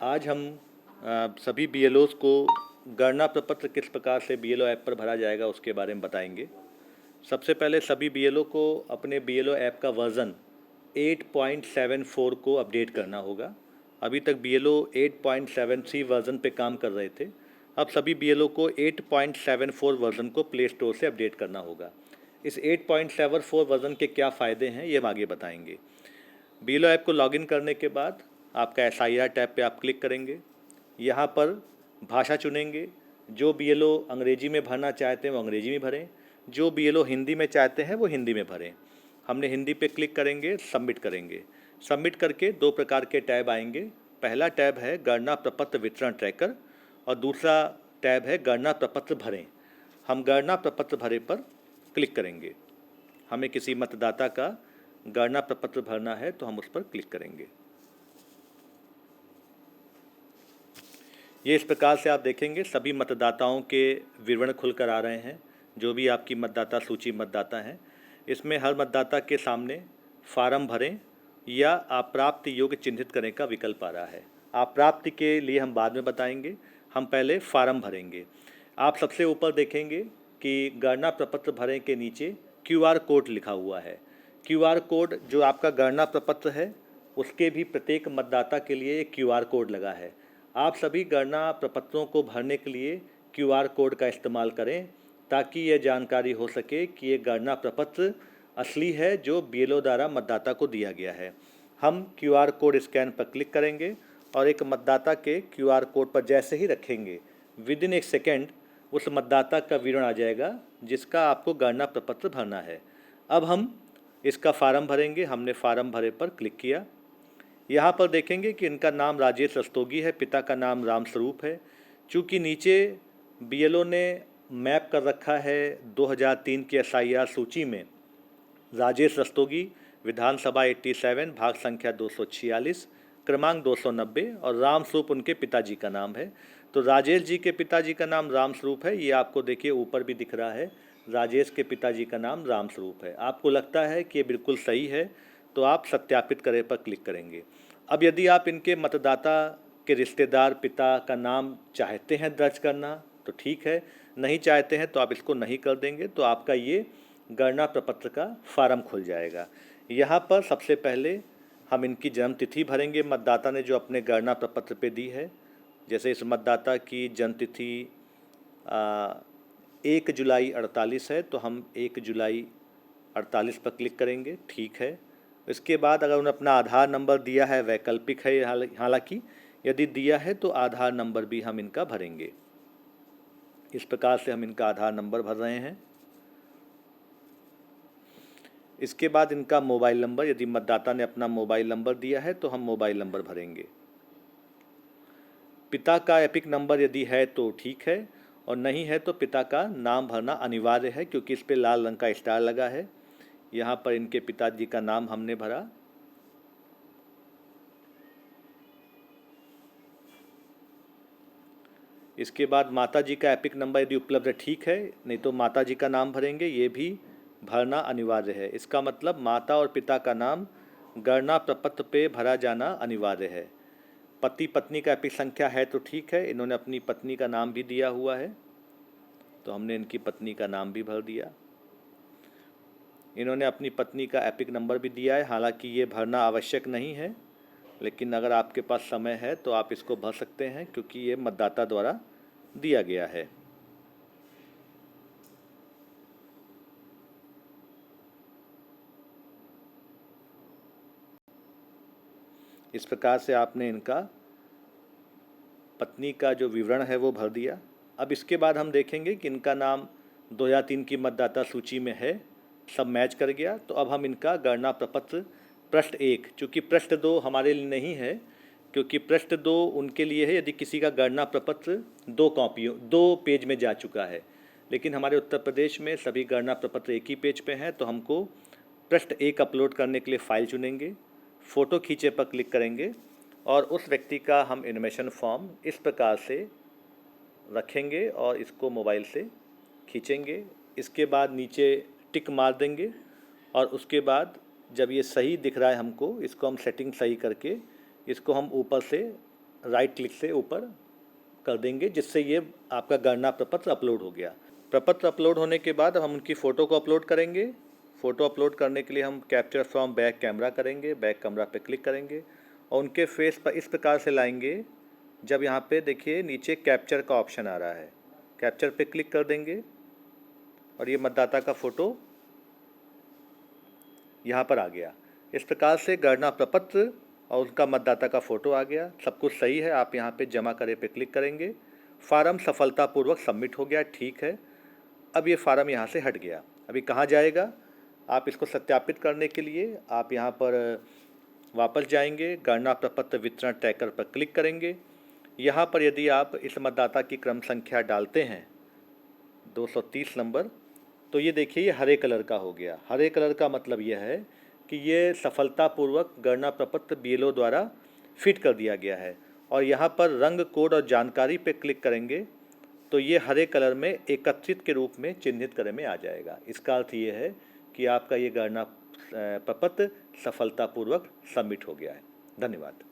आज हम सभी बीएलओज़ को गणना प्रपत्र किस प्रकार से बीएलओ ऐप पर भरा जाएगा उसके बारे में बताएंगे। सबसे पहले सभी बीएलओ को अपने बीएलओ ऐप का वर्ज़न 8.74 को अपडेट करना होगा। अभी तक बीएलओ 8.73 वर्ज़न पे काम कर रहे थे। अब सभी बीएलओ को 8.74 वर्ज़न को प्ले स्टोर से अपडेट करना होगा। इस 8.74 वर्ज़न के क्या फ़ायदे हैं ये हम आगे बताएंगे। बीएलओ ऐप को लॉगिन करने के बाद आपका एसआईआर टैब पे आप क्लिक करेंगे। यहाँ पर भाषा चुनेंगे। जो बीएलओ अंग्रेजी में भरना चाहते हैं वो अंग्रेजी में भरें, जो बीएलओ हिंदी में चाहते हैं वो हिंदी में भरें। हमने हिंदी पे क्लिक करेंगे, सबमिट करेंगे। सबमिट करके दो प्रकार के टैब आएंगे। पहला टैब है गणना प्रपत्र वितरण ट्रैकर और दूसरा टैब है गणना प्रपत्र भरें। हम गणना प्रपत्र भरे पर क्लिक करेंगे। हमें किसी मतदाता का गणना प्रपत्र भरना है तो हम उस पर क्लिक करेंगे। ये इस प्रकार से आप देखेंगे सभी मतदाताओं के विवरण खुलकर आ रहे हैं, जो भी आपकी मतदाता सूची मतदाता हैं। इसमें हर मतदाता के सामने फार्म भरें या अप्राप्त योग्य चिन्हित करने का विकल्प आ रहा है। अप्राप्त के लिए हम बाद में बताएंगे, हम पहले फार्म भरेंगे। आप सबसे ऊपर देखेंगे कि गणना प्रपत्र भरें के नीचे क्यूआर कोड लिखा हुआ है। क्यूआर कोड जो आपका गणना प्रपत्र है उसके भी प्रत्येक मतदाता के लिए एक क्यूआर कोड लगा है। आप सभी गणना प्रपत्रों को भरने के लिए क्यूआर कोड का इस्तेमाल करें ताकि यह जानकारी हो सके कि ये गणना प्रपत्र असली है जो बीएलओ द्वारा मतदाता को दिया गया है। हम क्यूआर कोड स्कैन पर क्लिक करेंगे और एक मतदाता के क्यूआर कोड पर जैसे ही रखेंगे विदिन एक सेकेंड उस मतदाता का विवरण आ जाएगा जिसका आपको गणना प्रपत्र भरना है। अब हम इसका फार्म भरेंगे। हमने फार्म भरे पर क्लिक किया। यहाँ पर देखेंगे कि इनका नाम राजेश रस्तोगी है, पिता का नाम रामस्वरूप है। चूँकि नीचे बीएलओ ने मैप कर रखा है 2003 की एसआईआर सूची में राजेश रस्तोगी, विधानसभा 87, भाग संख्या 246, क्रमांक 290 और रामस्वरूप उनके पिताजी का नाम है। तो राजेश जी के पिताजी का नाम रामस्वरूप है। ये आपको देखिए ऊपर भी दिख रहा है, राजेश के पिताजी का नाम रामस्वरूप है। आपको लगता है कि ये बिल्कुल सही है तो आप सत्यापित करें पर क्लिक करेंगे। अब यदि आप इनके मतदाता के रिश्तेदार पिता का नाम चाहते हैं दर्ज करना तो ठीक है, नहीं चाहते हैं तो आप इसको नहीं कर देंगे तो आपका ये गणना प्रपत्र का फार्म खुल जाएगा। यहाँ पर सबसे पहले हम इनकी जन्म तिथि भरेंगे मतदाता ने जो अपने गणना प्रपत्र पे दी है। जैसे इस मतदाता की जन्म तिथि 1 जुलाई 48 है तो हम 1 जुलाई 48 पर क्लिक करेंगे, ठीक है। इसके बाद अगर उन्होंने अपना आधार नंबर दिया है, वैकल्पिक है हालांकि, यदि दिया है तो आधार नंबर भी हम इनका भरेंगे। इस प्रकार से हम इनका आधार नंबर भर रहे हैं। इसके बाद इनका मोबाइल नंबर, यदि मतदाता ने अपना मोबाइल नंबर दिया है तो हम मोबाइल नंबर भरेंगे। पिता का एपिक नंबर यदि है तो ठीक है और नहीं है तो पिता का नाम भरना अनिवार्य है क्योंकि इस पर लाल रंग का स्टार लगा है। यहाँ पर इनके पिताजी का नाम हमने भरा। इसके बाद माताजी का एपिक नंबर यदि उपलब्ध है ठीक है, नहीं तो माताजी का नाम भरेंगे, ये भी भरना अनिवार्य है। इसका मतलब माता और पिता का नाम गणना प्रपत्र पे भरा जाना अनिवार्य है। पति पत्नी का एपिक संख्या है तो ठीक है, इन्होंने अपनी पत्नी का नाम भी दिया हुआ है तो हमने इनकी पत्नी का नाम भी भर दिया। इन्होंने अपनी पत्नी का एपिक नंबर भी दिया है, हालांकि ये भरना आवश्यक नहीं है, लेकिन अगर आपके पास समय है तो आप इसको भर सकते हैं क्योंकि ये मतदाता द्वारा दिया गया है। इस प्रकार से आपने इनका पत्नी का जो विवरण है वो भर दिया। अब इसके बाद हम देखेंगे कि इनका नाम 2003 की मतदाता सूची में है, सब मैच कर गया। तो अब हम इनका गणना प्रपत्र पृष्ठ 1, चूँकि पृष्ठ 2 हमारे लिए नहीं है क्योंकि पृष्ठ 2 उनके लिए है यदि किसी का गणना प्रपत्र 2 पेज में जा चुका है, लेकिन हमारे उत्तर प्रदेश में सभी गणना प्रपत्र एक ही पेज पे हैं। तो हमको पृष्ठ 1 अपलोड करने के लिए फ़ाइल चुनेंगे, फ़ोटो खींचे पर क्लिक करेंगे और उस व्यक्ति का हम इन्फॉर्मेशन फॉर्म इस प्रकार से रखेंगे और इसको मोबाइल से खींचेंगे। इसके बाद नीचे टिक मार देंगे और उसके बाद जब ये सही दिख रहा है हमको, इसको हम सेटिंग सही करके इसको हम ऊपर से राइट क्लिक से ऊपर कर देंगे, जिससे ये आपका गणना प्रपत्र अपलोड हो गया। प्रपत्र अपलोड होने के बाद अब हम उनकी फ़ोटो को अपलोड करेंगे। फ़ोटो अपलोड करने के लिए हम कैप्चर फ्रॉम बैक कैमरा करेंगे, बैक कैमरा पे क्लिक करेंगे और उनके फेस पर इस प्रकार से लाएंगे। जब यहाँ पे देखिए नीचे कैप्चर का ऑप्शन आ रहा है, कैप्चर पे क्लिक कर देंगे और ये मतदाता का फ़ोटो यहाँ पर आ गया। इस प्रकार से गणना प्रपत्र और उनका मतदाता का फ़ोटो आ गया। सब कुछ सही है। आप यहाँ पे जमा करें पे क्लिक करेंगे। फार्म सफलतापूर्वक सबमिट हो गया, ठीक है। अब ये फार्म यहाँ से हट गया। अभी कहाँ जाएगा? आप इसको सत्यापित करने के लिए आप यहाँ पर वापस जाएंगे, गणना प्रपत्र वितरण ट्रैकर पर क्लिक करेंगे। यहाँ पर यदि आप इस मतदाता की क्रम संख्या डालते हैं 230 नंबर, तो ये देखिए ये हरे कलर का हो गया। हरे कलर का मतलब यह है कि ये सफलतापूर्वक गणना प्रपत्र BLO द्वारा फिट कर दिया गया है। और यहाँ पर रंग कोड और जानकारी पे क्लिक करेंगे तो ये हरे कलर में एकत्रित के रूप में चिन्हित करे में आ जाएगा। इसका अर्थ ये है कि आपका ये गणना प्रपत्र सफलतापूर्वक सबमिट हो गया है। धन्यवाद।